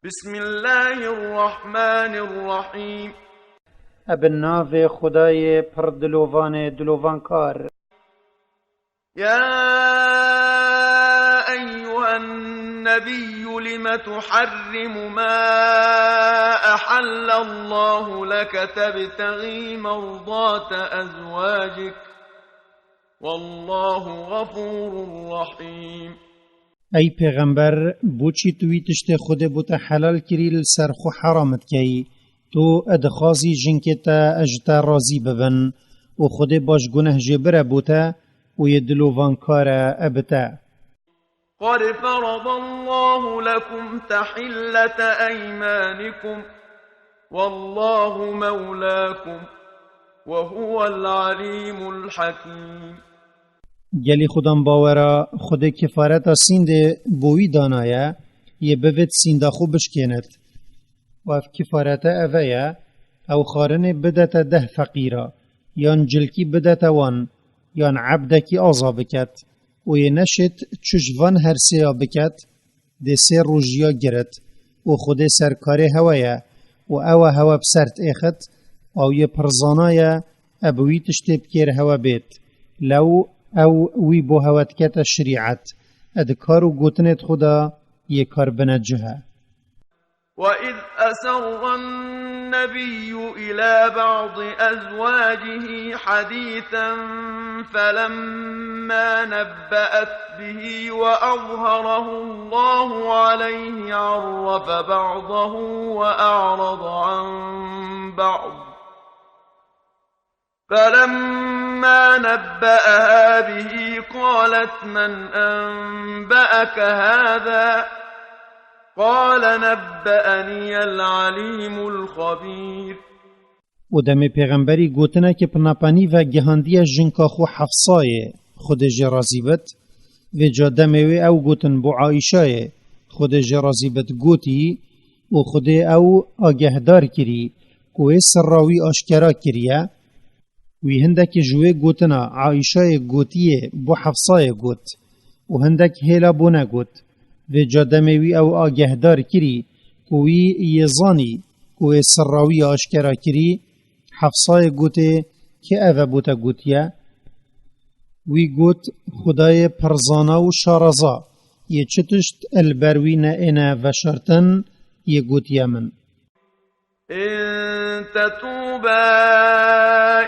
بسم الله الرحمن الرحيم. ابن ناو خدای پر دلوان کار. يا أيها النبي لم تحرم ما أحل الله لك تبتغي مرضات أزواجك والله غفور رحيم. ای پیغمبر بوچی توی تشت خود بوتا حلال کری لسرخو حرامت کی تو ادخازی جنکتا اجتا رازی ببن و خود باش گنه جبره بوتا و یدلوان کار ابتا. قد فرض الله لكم تحلة أيمانكم والله مولاكم وهو العليم الحكيم. گلی خودم باورا خود کفارتا سیند بوی دانایا یه بوید سیندا خوب بشکیند و اف کفارتا اویا او خارن بدتا ده فقیرا یان جلکی بدتا وان یان عبدکی آزا بکت و یه نشت چشوان هر سیا بکت ده سه روژیا گرد و خود سرکاره هوایا و او هوا بسرت ایخت او یه پرزانایا ابوی تشتیب کیر هوا بیت لو او وی بو هوت کت شریعت ادکارو گوتنت خدا یه کار بنجها. وإذ أسر النبي إلى بعض أزواجه حديثا فلما نبأت به وأظهره الله عليه عرف بعضه وأعرض عن بعض فلما نبأها به قالت من أنبأك هذا قال نبأني العليم الخبير. و دم پیغمبری گوتنه که پناپانی و گهاندی جنکا خو حفصای خود جرازیبت و جادمه او گوتن بو عایشه خود جرازیبت گوتی و خود او آگهدار کری که سراوی آشکرا کریه وی هندک جوه گوتنا عایشه گوتیه بو حفصای گوت و هندک هیلا بو نگوت و جادموی او آگهدار کری کوی یزانی کوی سراوی آشکرا کری حفصای گوته که اوه بوتا گوتیه وی گوت خدای پرزانا و شارزا یه چتشت البروی نه و شرطن یه گوتیه من إن تتوبا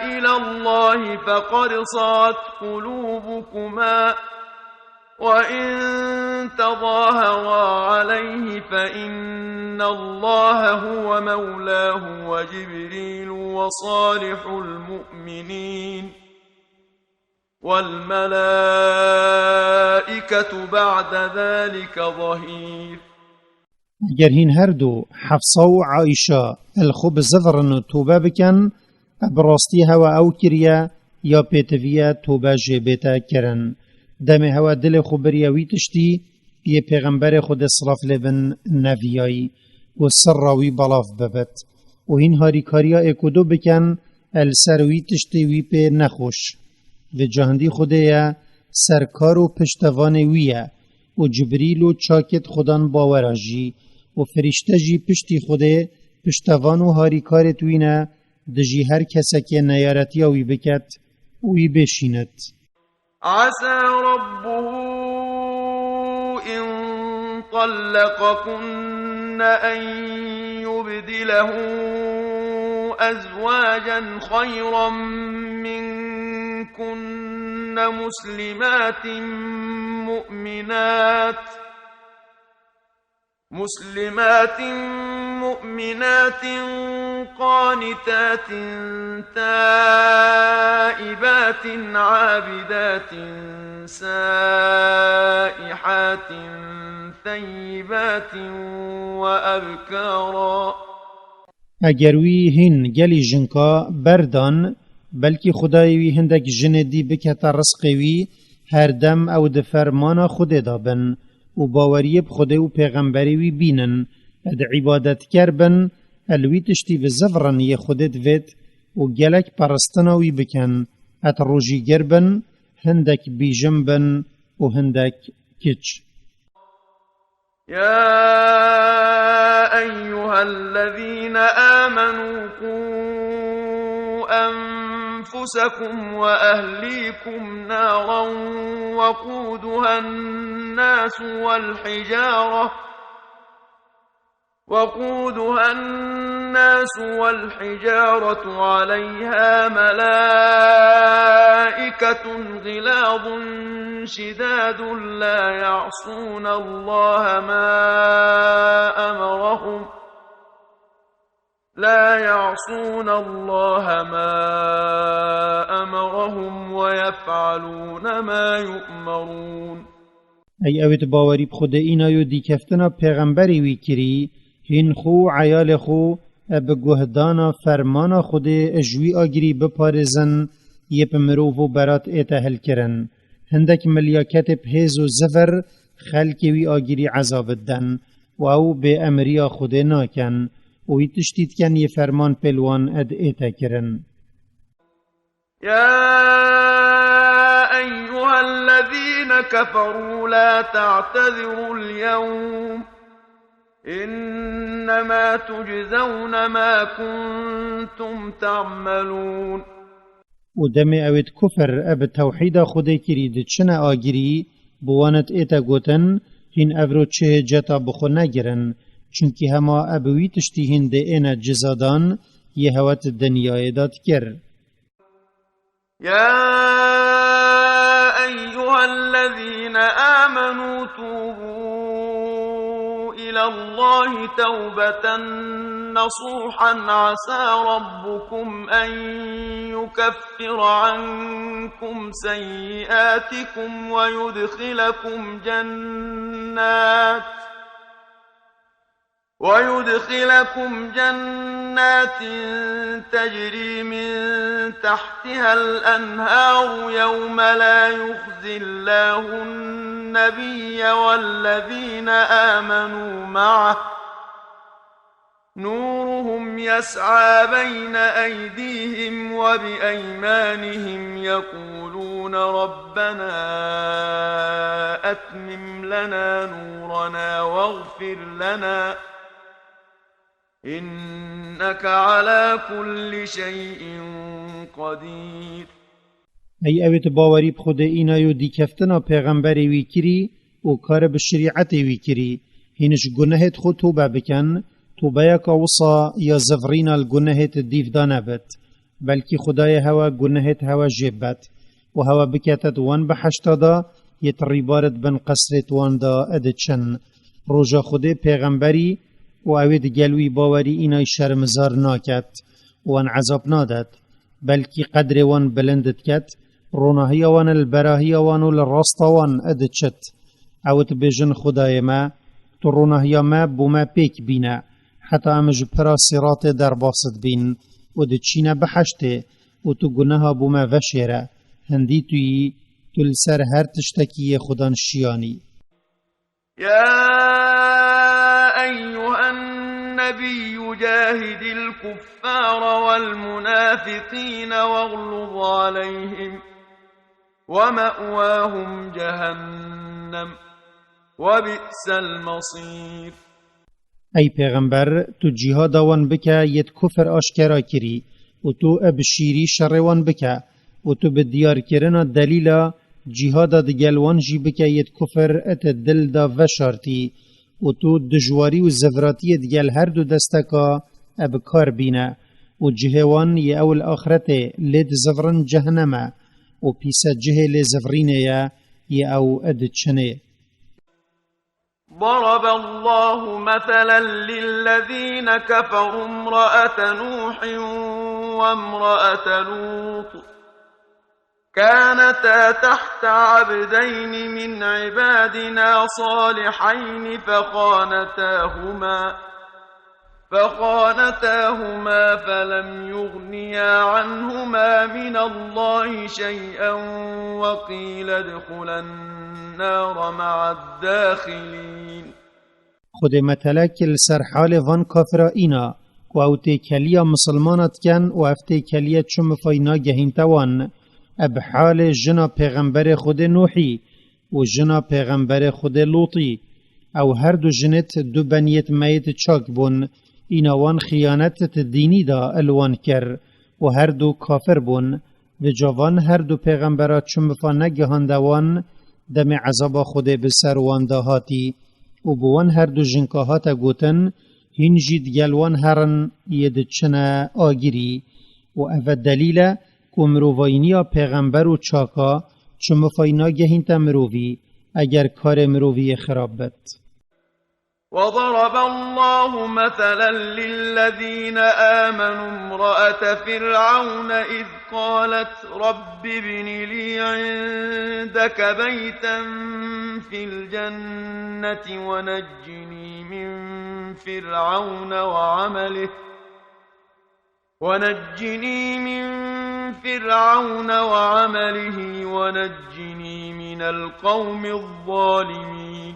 إلى الله فقد صغت قلوبكما وإن تظاهرا عليه فإن الله هو مولاه وجبريل وصالح المؤمنين والملائكة بعد ذلك ظهير. اگر هین هر دو حفصه و عایشه الخوب زفرن و توبه بکن ابراستی هوا او کریا یا پیتویا توبه جبیتا کرن دم هوا دل خوبریوی تشتی یه پیغمبر خود صرف لبن نویایی و سراوی بلاف ببت و هین هاریکاریا اکودو بکن السروی تشتی وی پی نخوش و جهندی خوده سرکار و پشتوان ویه و جبریل و چاکت خودان باوراجی و فرشته جی پشتی خوده پشتوان و هاریکار توینه دجی هر کسی که نیارتی وی بکت وی بشیند. عسى ربه إن طلقكن أن يبدله أزواجا خيرا منكن مسلمات مؤمنات قانتات تائبات عابدات سائحات ثيبات وأبكارا. اگر وی هین گلی جنکا بردان بلکی خدای وی هندک جندی بکتا رزقوی هر دم او د فرمان خود دابن و باوریب خود و پیغمبری وی بینن اد عبادت کربن الوی تشتی و زفرن یه خودت وید و گلک پرستناوی بکن ات روژی گربن هندک بیجم بن و هندک کچ. يا أيها الذين آمنوا قوا أنفسكم وأهليكم نارا وقودها الناس والحجارة عليها ملائكة غلاظ شداد لا يعصون الله ما أمرهم ويفعلون ما يؤمرون. ای اوید باوری بخود اینا یو دیکفتنا پیغمبری وی کری هین خو عیال خو اب گهدانا فرمانا خود اجوی آگری بپارزن یه پمروف و برات ایتهل کرن هندک ملیاکت بهز و زفر خلکی وی آگری عذاب الدن و او به امریا خود ناکن وی تشتید کن یه فرمان پلوان اد ایته کرن. يا أيها الذين كفروا لا تعتذروا اليوم إنما تجزون ما كنتم تعملون. و دم اوید کفر اب توحید خود کری دچن آگیری بوانت ایتا گوتن هین افرو چه جتا بخو نگرن چونکی هما ابوی تشتی هند اینا جزادان یه هوت دنیای داد کر. يا أيها الذين آمنوا توبوا إلى الله توبة نصوحا عسى ربكم أن يكفر عنكم سيئاتكم ويدخلكم جنات تجري من تحتها الأنهار يوم لا يخزي الله النبي والذين آمنوا معه نورهم يسعى بين أيديهم وبأيمانهم يقولون ربنا أتمم لنا نورنا واغفر لنا إنك على كل شيء قدير. ای اوید باوری بخود اینا یو دیکفتنا پیغمبری وی کری و کار بشریعت وی کری هینش گناهت خود توبه بکن توبه یک وصا یا زفرین الگناهت دیف دانبت بلکی خدای هوا گناهت هوا جبت و هوا بکتت وان بحشتادا یتریبارت بن قصرت وان دا ادچن روژا خود پیغمبری و اوید گلوی باوری اینای شرمزار ناکت وان عذاب نادت بلکی قدر وان بلندت کت روناهی وان البراهی وان الرست وان ادچت اوت بجن خدای ما تو روناهی ما بوما پیک بینه حتی امج پرا صراط در باست بین و ده چینه بحشته و تو گناه بوما وشیره هندی توی تل سر هر تشتکی خودان شیانی. يا أيها النبي جاهد الكفار والمنافقين واغلظ عليهم ومأواهم جهنم وبئس المصير. ای پیغمبر تو جهاد وان بکه ید کفر آشکرا کری و تو ابشیری شر وان بکه و تو به دیار کرنا دلیلا جهاد دگل وان جی بکه ید کفر ات دل دا وشارتی و تو دجواری و زفراتی دگل هر دو دستکا اب کار بینه و جهوان ی اول آخرت لید زفرن جهنم و پیس جه لی زفرینه ی او ادچنه. ضرب الله مثلا للذين كفروا امرأة نوح وامرأة لوط كانتا تحت عبدين من عبادنا صالحين فخانتاهما فلم يغنيا عنهما من الله شيئا وقيل ادخلا النار مع الداخلين. خود متلک لسر حال وان کافر اینا و او تکلیه مسلمانت کن و افته کلیه چم فاینا گهین توان اب حال جنا پیغمبر خود نوحی و جنا پیغمبر خود لوطی او هر دو جنت دو بنیت میت چاک بون اینوان خیانت دینی دا الوان کر و هر دو کافر بون و جوان هر دو پیغمبرات چون بفان نگهاندوان دم عذاب خود بسر وان دهاتی و بوان هر دو جنکاهات گوتن هنجید گلوان هرن ید چنه آگیری و اوه دلیل که مرووینی پیغمبر و چاکا چون مفاینا گهین تا مرووی اگر کار مرووی خراب بد. وضرب الله مثلا للذين آمنوا امرأة فرعون إذ قالت رب ابن لي عندك بيتا في الجنة ونجني من فرعون وعمله ونجني من القوم الظالمين.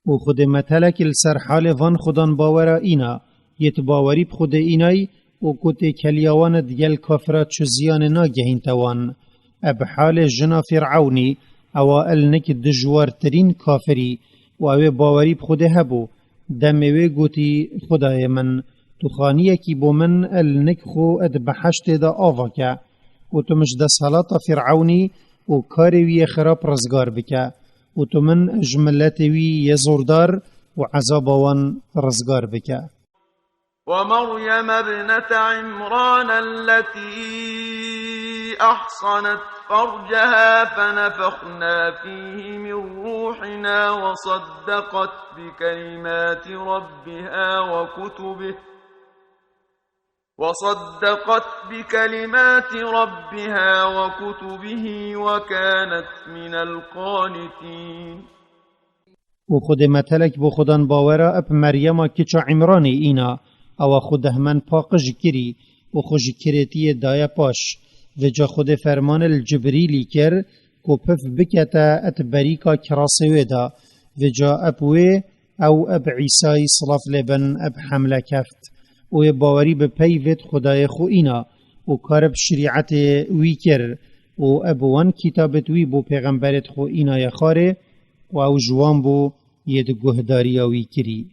و خود متلک السر حال وان خودان باورا اینا یت باوری بخود اینای و کت کلیوان دیگل کافرات چو زیان ناگهین توان اب حال جنا فرعونی اوائل نک دجوار ترین کافری و اوه باوری بخود هبو دموه گوتی خدای من تو خانیه کی بو من النک خو اد بحشت دا آوا که و تو مش دا صلاة فرعونی و کاروی خراب رزگار بکه و تو من جملتوی یزوردار و عذابوان رزگار بکه. ومريم ابنة عمران التي أحصنت فرجها فنفخنا فيه من روحنا وصدقت بكلمات ربها وكتبه وكانت من القانتين. و خود متلک بو خودان باورا اپ مریم کچا عمران اینا او خود همان پاقش کری و خوش کرتی دای پاش و جا خود فرمان الجبریلی کر کو پف بکتا ات بریکا کراسوی دا و جا اپوی او اب عیسای صلاف لبن اب حمله کفت و باوری به پیوت خدای خو اینا و کارب شریعت وی کر و ابوان کتابت وی بو پیغمبرت خو اینا یخاره و او جوان بو ید گهداری وی کری.